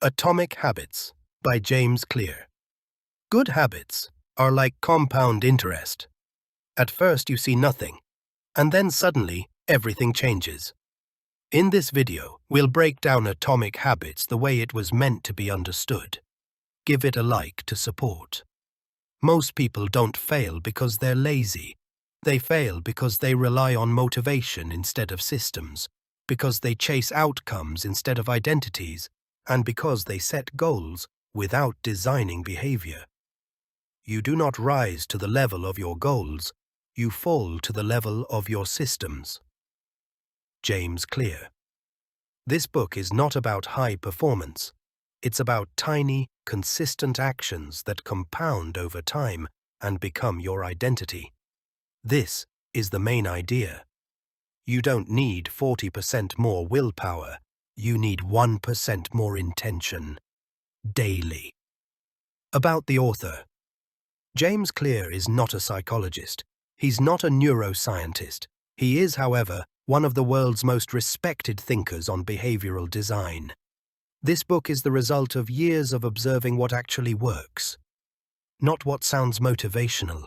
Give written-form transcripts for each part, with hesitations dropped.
Atomic Habits by James Clear. Good habits are like compound interest. At first you see nothing, and then suddenly everything changes. In this video, we'll break down atomic habits the way it was meant to be understood. Give it a like to support. Most people don't fail because they're lazy. They fail because they rely on motivation instead of systems, because they chase outcomes instead of identities, and because they set goals without designing behavior. You do not rise to the level of your goals, you fall to the level of your systems. James Clear. This book is not about high performance. It's about tiny, consistent actions that compound over time and become your identity. This is the main idea. You don't need 40% more willpower. You need 1% more intention. Daily. About the author. James Clear is not a psychologist. He's not a neuroscientist. He is, however, one of the world's most respected thinkers on behavioral design. This book is the result of years of observing what actually works. Not what sounds motivational,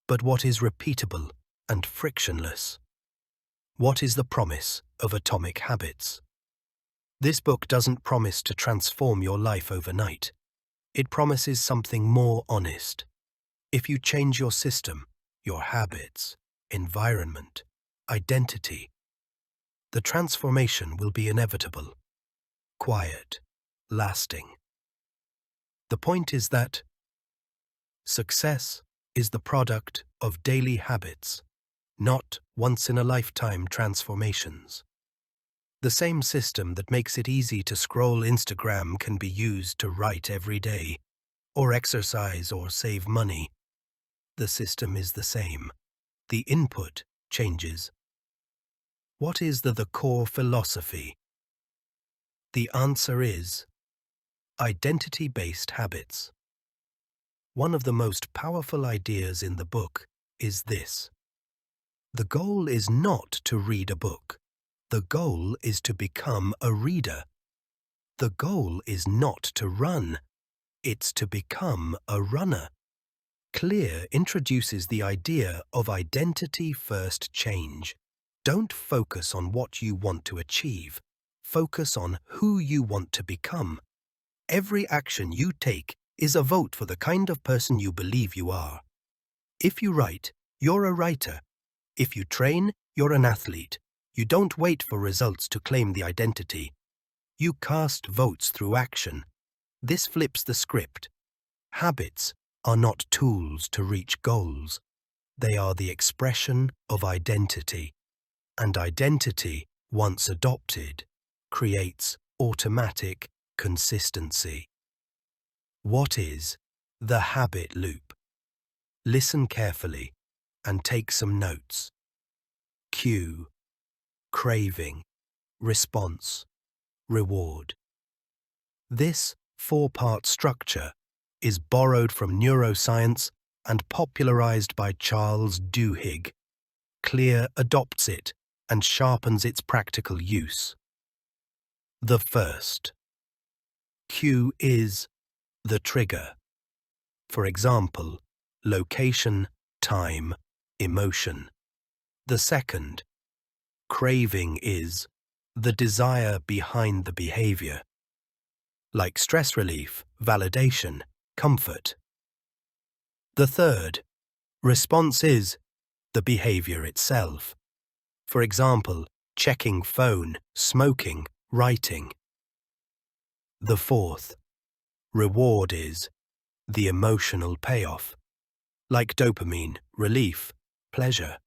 but what is repeatable and frictionless. What is the promise of atomic habits? This book doesn't promise to transform your life overnight. It promises something more honest. If you change your system, your habits, environment, identity, the transformation will be inevitable, quiet, lasting. The point is that success is the product of daily habits, not once-in-a-lifetime transformations. The same system that makes it easy to scroll Instagram can be used to write every day, or exercise or save money. The system is the same. The input changes. What is the core philosophy? The answer is identity-based habits. One of the most powerful ideas in the book is this. The goal is not to read a book. The goal is to become a reader. The goal is not to run. It's to become a runner. Clear introduces the idea of identity-first change. Don't focus on what you want to achieve. Focus on who you want to become. Every action you take is a vote for the kind of person you believe you are. If you write, you're a writer. If you train, you're an athlete. You don't wait for results to claim the identity. You cast votes through action. This flips the script. Habits are not tools to reach goals. They are the expression of identity. And identity, once adopted, creates automatic consistency. What is the habit loop? Listen carefully and take some notes. Cue. Craving, response, reward. This four-part structure is borrowed from neuroscience and popularized by Charles Duhigg. Clear adopts it and sharpens its practical use. The first. Cue is the trigger. For example, location, time, emotion. The second. Craving is the desire behind the behavior, like stress relief, validation, comfort. The third, response is the behavior itself. For example, checking phone, smoking, writing. The fourth, reward is the emotional payoff, like dopamine, relief, pleasure.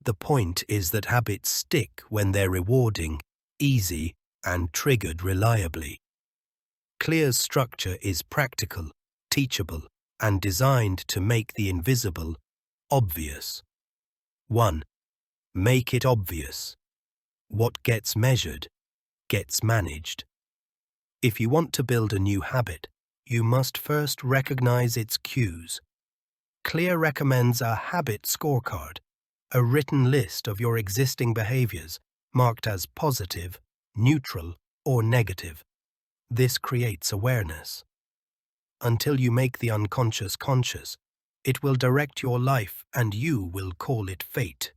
The point is that habits stick when they're rewarding, easy, and triggered reliably. Clear's structure is practical, teachable, and designed to make the invisible obvious. 1. Make it obvious. What gets measured gets managed. If you want to build a new habit, you must first recognize its cues. Clear recommends a habit scorecard, a written list of your existing behaviors marked as positive, neutral, or negative. This creates awareness. Until you make the unconscious conscious, it will direct your life and you will call it fate.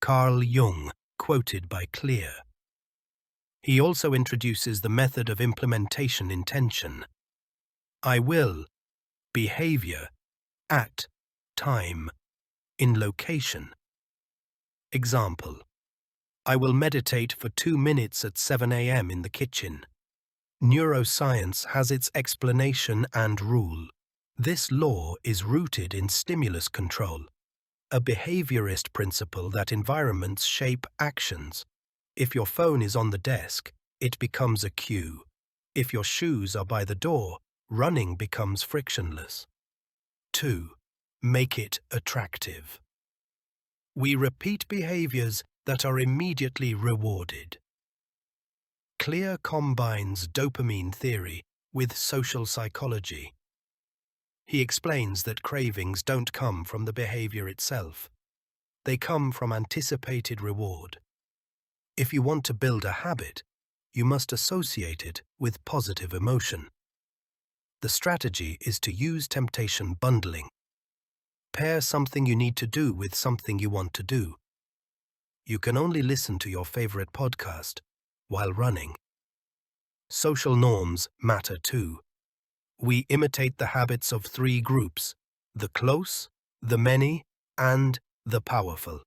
Carl Jung, quoted by Clear. He also introduces the method of implementation intention. I will, behavior, at, time, in location. Example: I will meditate for 2 minutes at 7 a.m. in the kitchen. Neuroscience has its explanation and rule. This law is rooted in stimulus control, a behaviorist principle that environments shape actions. If your phone is on the desk, it becomes a cue. If your shoes are by the door, running becomes frictionless. 2. Make it attractive. We repeat behaviors that are immediately rewarded. Clear combines dopamine theory with social psychology. He explains that cravings don't come from the behavior itself. They come from anticipated reward. If you want to build a habit, you must associate it with positive emotion. The strategy is to use temptation bundling. Pair something you need to do with something you want to do. You can only listen to your favorite podcast while running. Social norms matter too. We imitate the habits of 3 groups: the close, the many, and the powerful.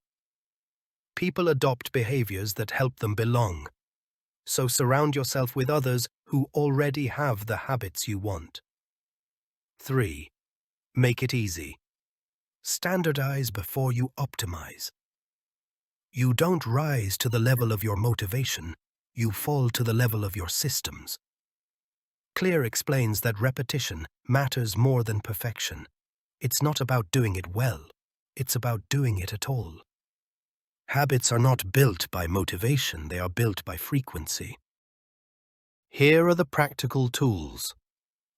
People adopt behaviors that help them belong. So surround yourself with others who already have the habits you want. 3. Make it easy. Standardize before you optimize. You don't rise to the level of your motivation, you fall to the level of your systems. Clear explains that repetition matters more than perfection. It's not about doing it well, it's about doing it at all. Habits are not built by motivation, they are built by frequency. Here are the practical tools.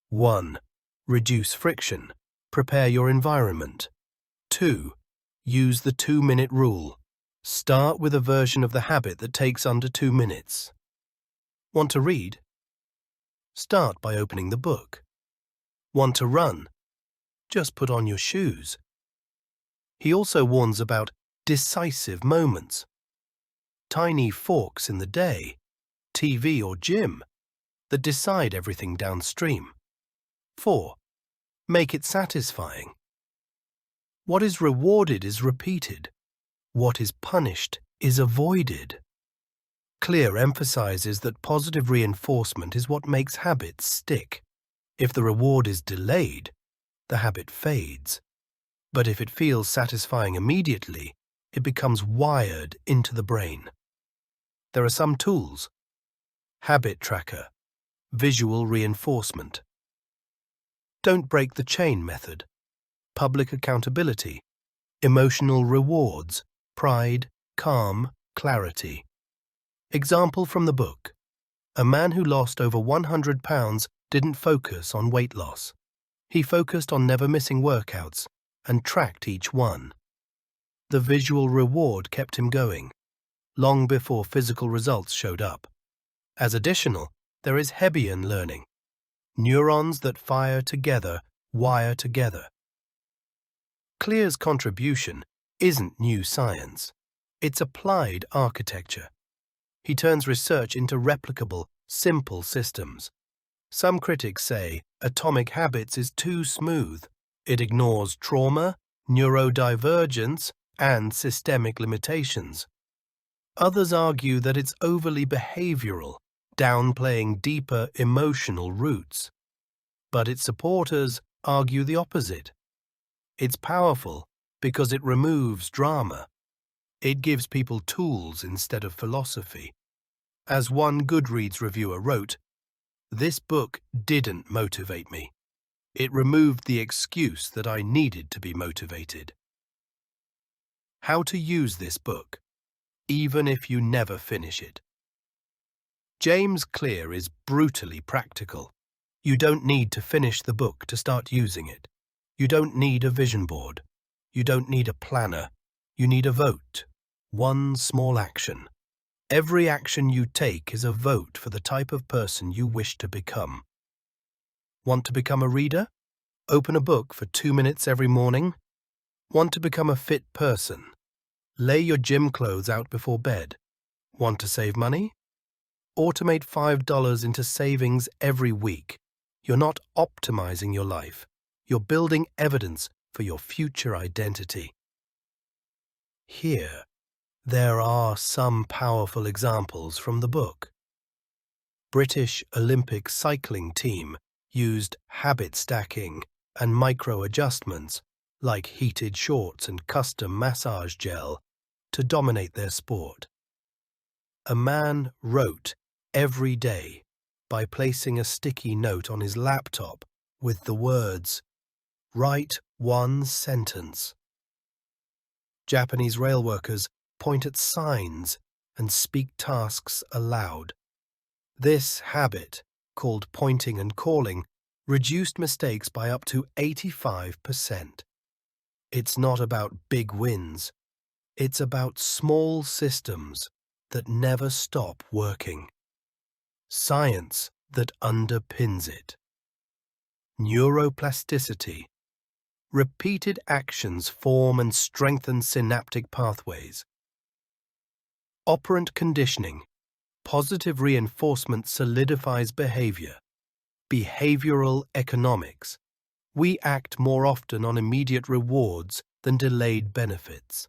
1. Reduce friction. Prepare your environment. 2. Use the 2-minute rule. Start with a version of the habit that takes under 2 minutes. Want to read? Start by opening the book. Want to run? Just put on your shoes. He also warns about decisive moments. Tiny forks in the day, TV or gym, that decide everything downstream. 4. Make it satisfying. What is rewarded is repeated. What is punished is avoided. Clear emphasizes that positive reinforcement is what makes habits stick. If the reward is delayed, the habit fades. But if it feels satisfying immediately, it becomes wired into the brain. There are some tools: habit tracker, visual reinforcement. Don't break the chain method, public accountability, emotional rewards, pride, calm, clarity. Example from the book: a man who lost over 100 pounds didn't focus on weight loss. He focused on never missing workouts and tracked each one. The visual reward kept him going, long before physical results showed up. As additional, there is Hebbian learning. Neurons that fire together wire together. Clear's contribution isn't new science. It's applied architecture. He turns research into replicable, simple systems. Some critics say Atomic Habits is too smooth. It ignores trauma, neurodivergence, and systemic limitations. Others argue that it's overly behavioral, downplaying deeper emotional roots. But its supporters argue the opposite. It's powerful because it removes drama. It gives people tools instead of philosophy. As one Goodreads reviewer wrote, "This book didn't motivate me. It removed the excuse that I needed to be motivated." How to use this book, even if you never finish it. James Clear is brutally practical. You don't need to finish the book to start using it. You don't need a vision board. You don't need a planner. You need a vote. One small action. Every action you take is a vote for the type of person you wish to become. Want to become a reader? Open a book for 2 minutes every morning. Want to become a fit person? Lay your gym clothes out before bed. Want to save money? Automate $5 into savings every week. You're not optimizing your life. You're building evidence for your future identity. Here, there are some powerful examples from the book. British Olympic cycling team used habit stacking and micro-adjustments, like heated shorts and custom massage gel, to dominate their sport. A man wrote every day by placing a sticky note on his laptop with the words, "Write one sentence." Japanese rail workers point at signs and speak tasks aloud. This habit, called pointing and calling, reduced mistakes by up to 85%. It's not about big wins. It's about small systems that never stop working. Science that underpins it. Neuroplasticity. Repeated actions form and strengthen synaptic pathways. Operant conditioning. Positive reinforcement solidifies behavior. Behavioral economics. We act more often on immediate rewards than delayed benefits.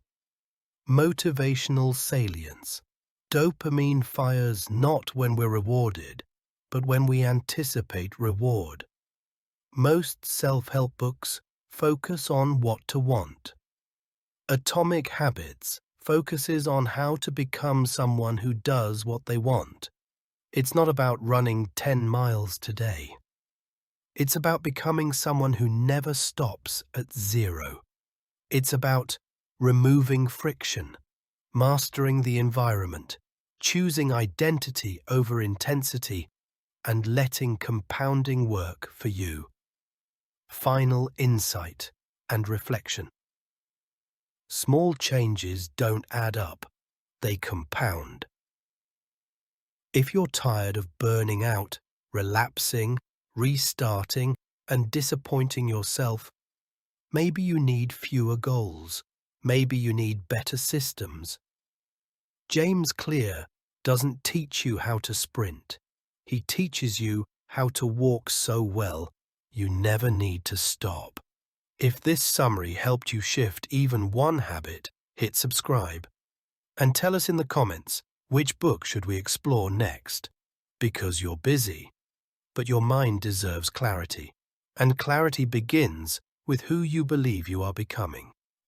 Motivational salience. Dopamine fires not when we're rewarded, but when we anticipate reward. Most self-help books focus on what to want. Atomic Habits focuses on how to become someone who does what they want. It's not about running 10 miles today. It's about becoming someone who never stops at 0. It's about removing friction, mastering the environment, choosing identity over intensity, and letting compounding work for you. Final insight and reflection. Small changes don't add up, they compound. If you're tired of burning out, relapsing, restarting, and disappointing yourself, maybe you need fewer goals. Maybe you need better systems. James Clear doesn't teach you how to sprint. He teaches you how to walk so well you never need to stop. If this summary helped you shift even one habit, hit subscribe. And tell us in the comments, which book should we explore next? Because you're busy. But your mind deserves clarity. And clarity begins with who you believe you are becoming.